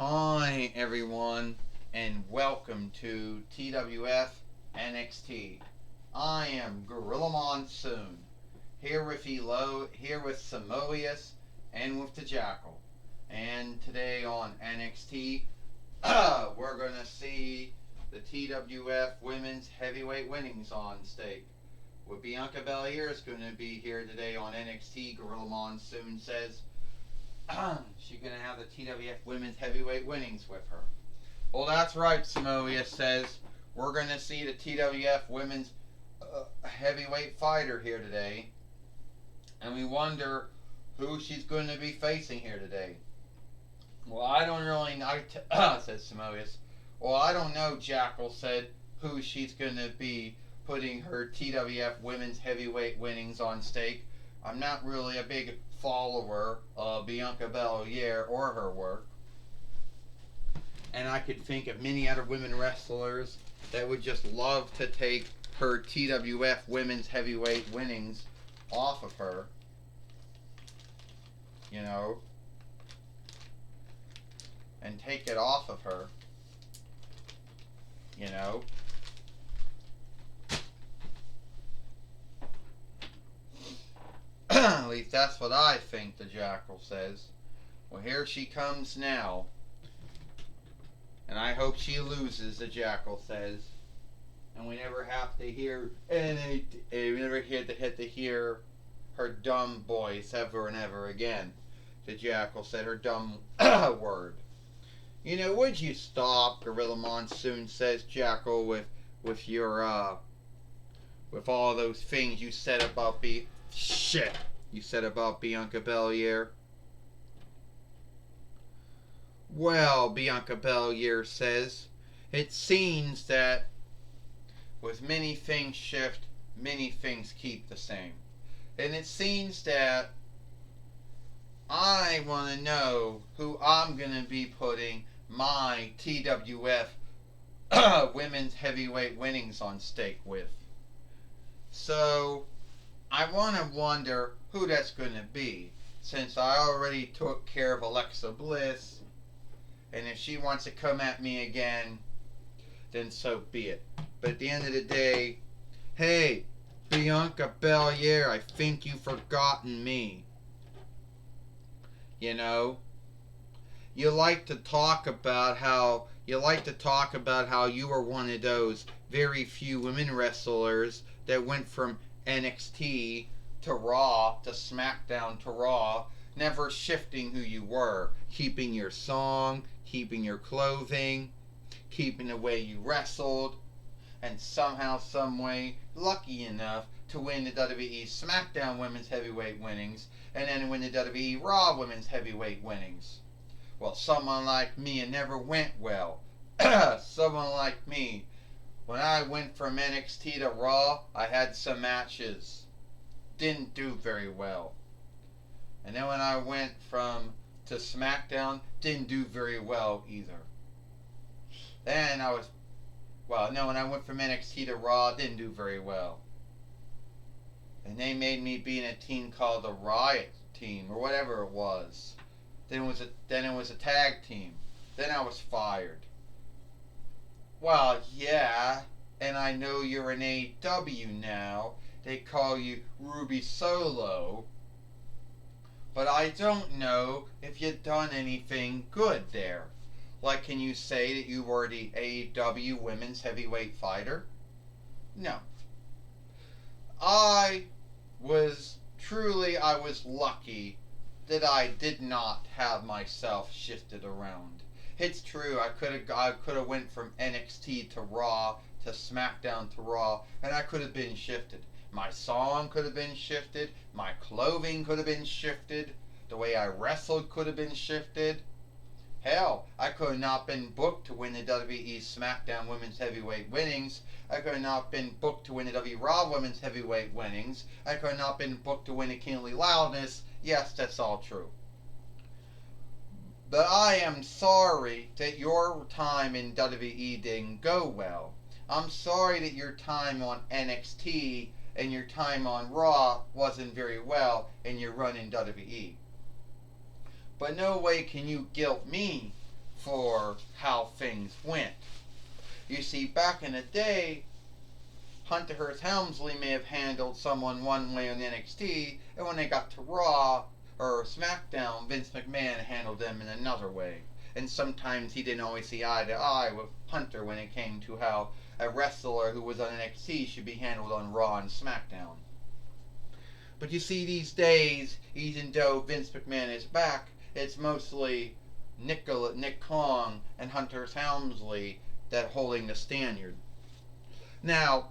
Hi, everyone, and welcome to TWF NXT. I am Gorilla Monsoon, here with here with Samoius, and with the Jackal. And today on NXT, we're gonna see the TWF Women's Heavyweight Winnings on stake. With Bianca Belair is going to be here today on NXT. Gorilla Monsoon says she's going to have the TWF Women's Heavyweight Winnings with her. Well, that's right, Samoa says. We're going to see the TWF Women's Heavyweight fighter here today. And we wonder who she's going to be facing here today. Well, I don't really know, says Samoa. Well, I don't know, Jackal said, who she's going to be putting her TWF Women's Heavyweight Winnings on stake. I'm not really a big follower of Bianca Belair or her work. And I could think of many other women wrestlers that would just love to take her TWF Women's Heavyweight Winnings off of her. You know, and take it off of her. You know. At least that's what I think, the Jackal says. Well, here she comes now. And I hope she loses, the Jackal says. And we never have to hear, we never have to hear her dumb voice ever and ever again. The Jackal said her dumb word. You know, would you stop, Gorilla Monsoon says, Jackal, with your, with all those things you said about you said about Bianca Belair. Well, Bianca Belair says, it seems that with many things shift, many things keep the same. And it seems that I want to know who I'm going to be putting my TWF Women's Heavyweight Winnings on stake with. So, I want to wonder who that's going to be, since I already took care of Alexa Bliss, and if she wants to come at me again, then so be it. But at the end of the day, hey, Bianca Belair, I think you've forgotten me. You know, you like to talk about how you were one of those very few women wrestlers that went from NXT to Raw to SmackDown to Raw, never shifting who you were, keeping your song, keeping your clothing, keeping the way you wrestled, and somehow, someway, lucky enough to win the WWE SmackDown Women's Heavyweight Winnings and then win the WWE Raw Women's Heavyweight Winnings. Well, someone like me, it never went well. Someone like me, when I went from NXT to Raw, I had some matches. Didn't do very well. And then when I went to SmackDown, didn't do very well either. Then when I went from NXT to Raw, didn't do very well. And they made me be in a team called the Riot Team, or whatever it was. Then it was a tag team. Then I was fired. Well, yeah, and I know you're in AEW now. They call you Ruby Solo. But I don't know if you've done anything good there. Like, can you say that you were the AEW Women's Heavyweight Fighter? No. I was lucky that I did not have myself shifted around. It's true, I could have went from NXT to Raw to SmackDown to Raw, and I could have been shifted. My song could have been shifted, my clothing could have been shifted, the way I wrestled could have been shifted. Hell, I could have not been booked to win the WWE SmackDown Women's Heavyweight Winnings. I could have not been booked to win the WWE Raw Women's Heavyweight Winnings. I could have not been booked to win the Kingly Loudness. Yes, that's all true. But I am sorry that your time in WWE didn't go well. I'm sorry that your time on NXT and your time on Raw wasn't very well in your run in WWE. But no way can you guilt me for how things went. You see, back in the day, Hunter Hearst Helmsley may have handled someone one way on NXT, and when they got to Raw or SmackDown, Vince McMahon handled them in another way. And sometimes he didn't always see eye to eye with Hunter when it came to how a wrestler who was on NXT should be handled on Raw and SmackDown. But you see, these days, even though Vince McMahon is back, it's mostly Nick Kong and Hunter Helmsley that holding the standard. Now,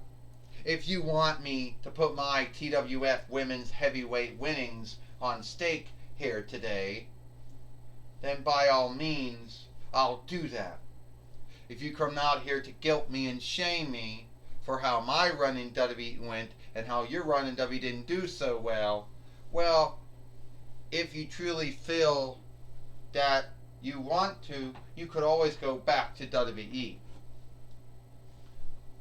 if you want me to put my TWF Women's Heavyweight winnings on stake here today, then by all means, I'll do that. If you come out here to guilt me and shame me for how my run in WWE went and how your run in WWE didn't do so well, if you truly feel that you want to, you could always go back to WWE.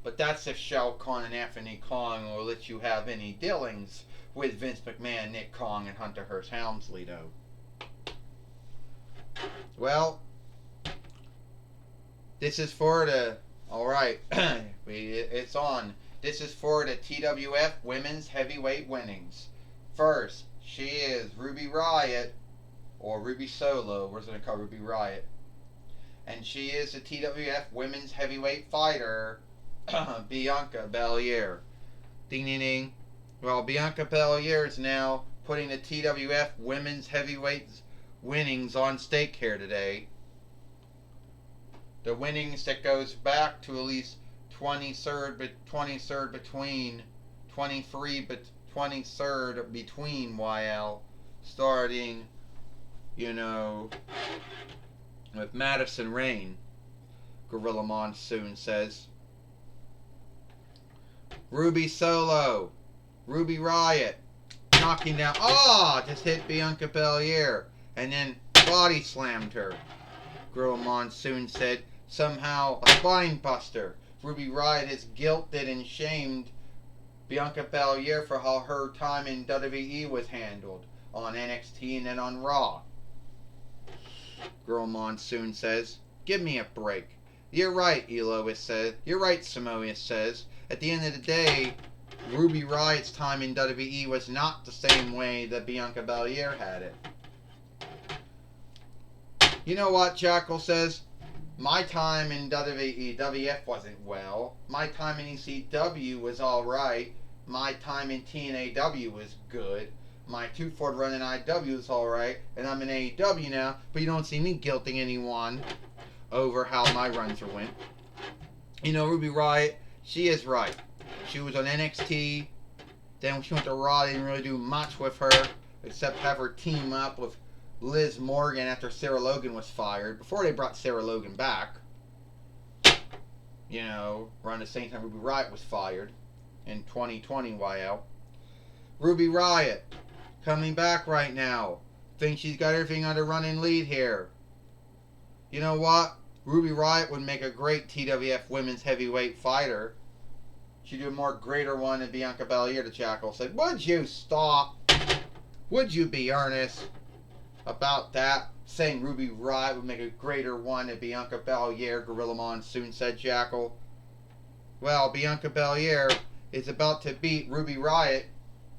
But that's if Shao Kahn and Anthony Kong will let you have any dealings with Vince McMahon, Nick Kong, and Hunter Hearst Helmsley, though. Well, this is for the... Alright, it's on. This is for the TWF Women's Heavyweight winnings. First, she is Ruby Riott, or Ruby Solo, we're going to call Ruby Riott. And she is the TWF Women's Heavyweight fighter, Bianca Belair. Ding ding ding. Well, Bianca Belair is now putting the TWF Women's Heavyweight winnings on stake here today. The winnings that goes back to at least 23rd between 23rd between YL, starting, with Madison Rayne, Gorilla Monsoon says. Ruby Solo, Ruby Riott, knocking down, just hit Bianca Belair, and then body slammed her. Gorilla Monsoon said, somehow a spine buster. Ruby Riott has guilted and shamed Bianca Belair for how her time in WWE was handled on NXT and then on Raw. Gorilla Monsoon says, give me a break. You're right, Elois says. You're right, Samoa says. At the end of the day, Ruby Riott's time in WWE was not the same way that Bianca Belair had it. You know what, Jackal says? My time in WWF wasn't well. My time in ECW was alright. My time in TNAW was good. My 2-4 run in IW was alright. And I'm in AEW now, but you don't see me guilting anyone over how my runs went. Ruby Riott, she is right. She was on NXT. Then when she went to Raw, they didn't really do much with her, except have her team up with Liz Morgan after Sarah Logan was fired. Before they brought Sarah Logan back. Around the same time Ruby Riott was fired in 2020 YL. Ruby Riott, coming back right now. Thinks she's got everything under running lead here. You know what? Ruby Riott would make a great TWF Women's Heavyweight fighter. She'd do a more greater one than Bianca Belair, the Jackal said. Would you stop? Would you be earnest about that? Saying Ruby Riott would make a greater one than Bianca Belair, Gorilla Monsoon said, Jackal. Well, Bianca Belair is about to beat Ruby Riott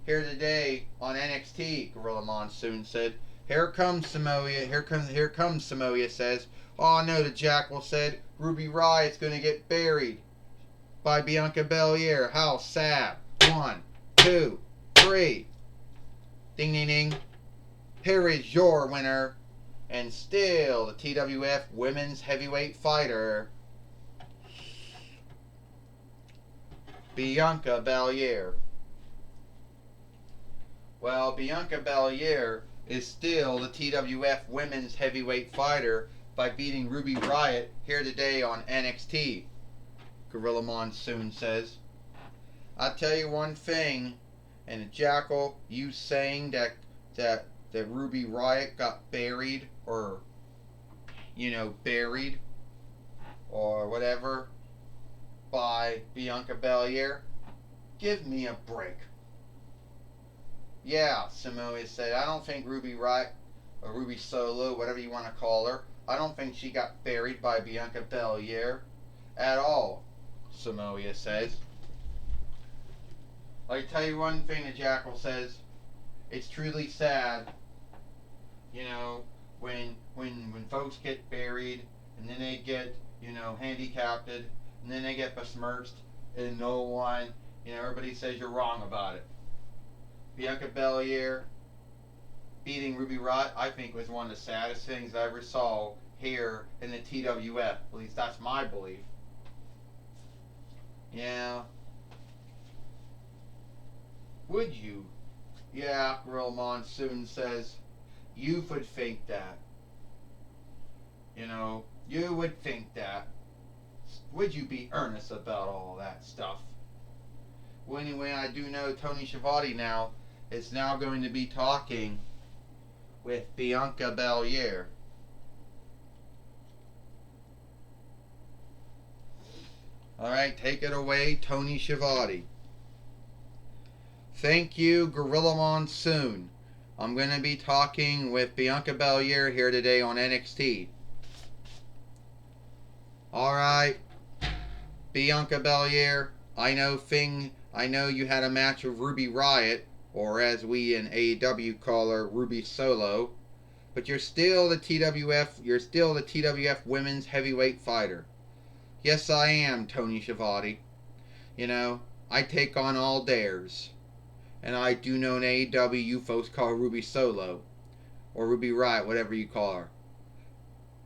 here today on NXT, Gorilla Monsoon said. Here comes Samoa. Here comes Samoa says. Oh no, the Jackal said. Ruby Riott's going to get buried by Bianca Belair. How sad. 1, 2, 3. Ding ding ding. Here is your winner. And still the TWF Women's Heavyweight fighter, Bianca Belair. Well, Bianca Belair is still the TWF Women's Heavyweight fighter by beating Ruby Riott here today on NXT, Gorilla Monsoon says. I'll tell you one thing, and Jackal, you saying that Ruby Riott got buried, or buried or whatever by Bianca Belair, give me a break. Yeah, Samoa said, I don't think Ruby Riott or Ruby Solo, whatever you want to call her. I don't think she got buried by Bianca Belair at all, Samoa says. I tell you one thing, the Jackal says, it's truly sad, you know, when folks get buried and then they get, you know, handicapped and then they get besmirched and no one, you know, everybody says you're wrong about it. Bianca Belair beating Ruby Riott, I think, was one of the saddest things I ever saw here in the TWF. At least that's my belief. Yeah. Would you? Yeah, Gorilla Monsoon says, you would think that. You know, you would think that. Would you be earnest about all that stuff? Well, anyway, I do know Tony Schiavone now is now going to be talking with Bianca Belair. Alright, take it away, Tony Schiavone. Thank you, Gorilla Monsoon. I'm going to be talking with Bianca Belair here today on NXT. Alright, Bianca Belair, I know you had a match with Ruby Riott, or as we in AEW call her, Ruby Solo, but you're still the TWF Women's Heavyweight Fighter. Yes, I am, Tony Schiavone. You know, I take on all dares. And I do know in AEW you folks call her Ruby Solo, or Ruby Riott, whatever you call her.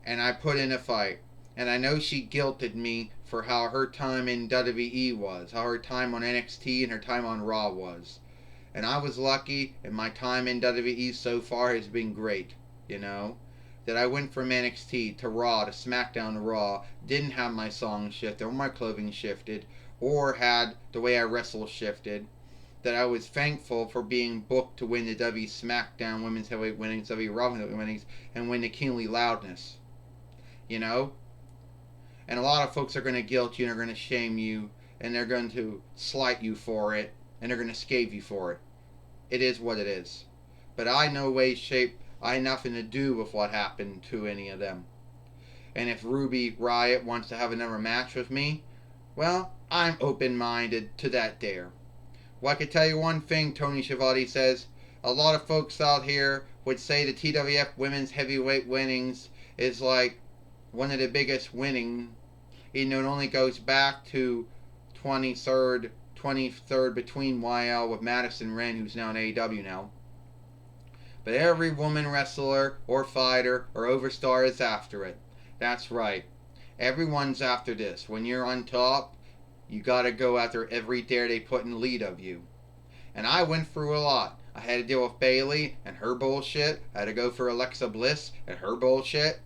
And I put in a fight. And I know she guilted me for how her time in WWE was, how her time on NXT and her time on Raw was. And I was lucky, and my time in WWE so far has been great, you know. That I went from NXT to Raw to SmackDown to Raw, didn't have my song shifted, or my clothing shifted, or had the way I wrestle shifted. That I was thankful for being booked to win the WWE SmackDown Women's Heavyweight winnings, WWE Raw Heavyweight winnings, and win the Kingly Loudness. You know? And a lot of folks are going to guilt you and are going to shame you and they're going to slight you for it and they're going to scathe you for it. It is what it is. But I had nothing to do with what happened to any of them. And if Ruby Riott wants to have another match with me, well, I'm open-minded to that dare. Well, I can tell you one thing, Tony Schiavone says. A lot of folks out here would say the TWF Women's Heavyweight winnings is like one of the biggest winning, even though it only goes back to 23rd between YL with Madison Wren, who's now in AEW now. But every woman wrestler or fighter or overstar is after it. That's right. Everyone's after this. When you're on top, you gotta go after every dare they put in lead of you. And I went through a lot. I had to deal with Bayley and her bullshit. I had to go for Alexa Bliss and her bullshit.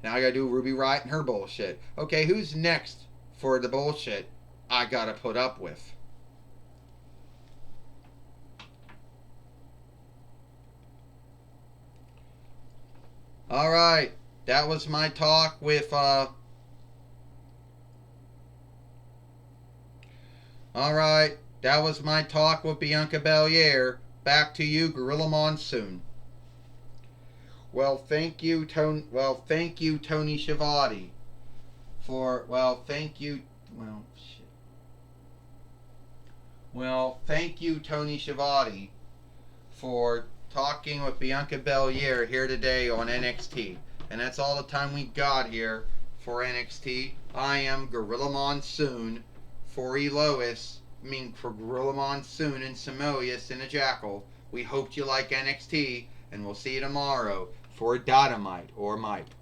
Now I gotta do Ruby Riott and her bullshit. Okay, who's next for the bullshit I gotta put up with? Alright, that was my talk with, Alright, that was my talk with Bianca Belair. Back to you, Gorilla Monsoon. Well, thank you, Tony Schiavone. Thank you, Tony Schiavone, for talking with Bianca Belair here today on NXT. And that's all the time we got here for NXT. I am Gorilla Monsoon for for Gorilla Monsoon and Samoas and the Jackal. We hope you like NXT, and we'll see you tomorrow for Dynamite or Mike.